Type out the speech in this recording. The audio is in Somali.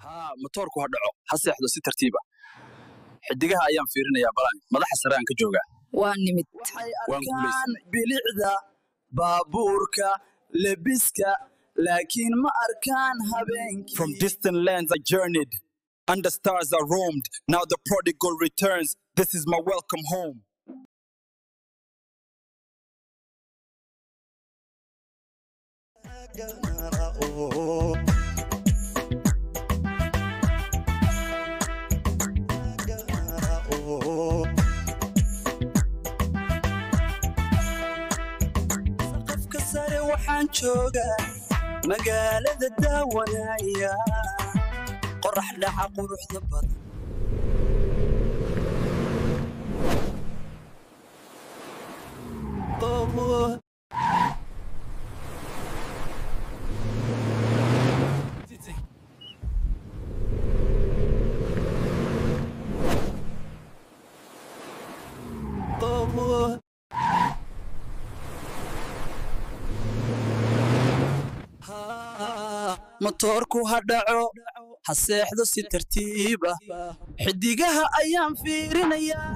ها motorku ha dhaco ha seexdo si tartiib ah xidigaha ayaan fiirinayaa balan madaxa sare aan ka joogaa waa nimid waxay arkaan bilicda baabuurka lebiska laakiin ma arkaan habeenkii From distant lands I journeyed, under stars I roamed. Now the prodigal returns. This is my welcome home. saqafka sare waxaan joogaa magaalada daawanaya qorax dhaca quruxda badan motorku ha dhaco ha seexdo si tartiib ah xidigaha ayaan fiirinayaa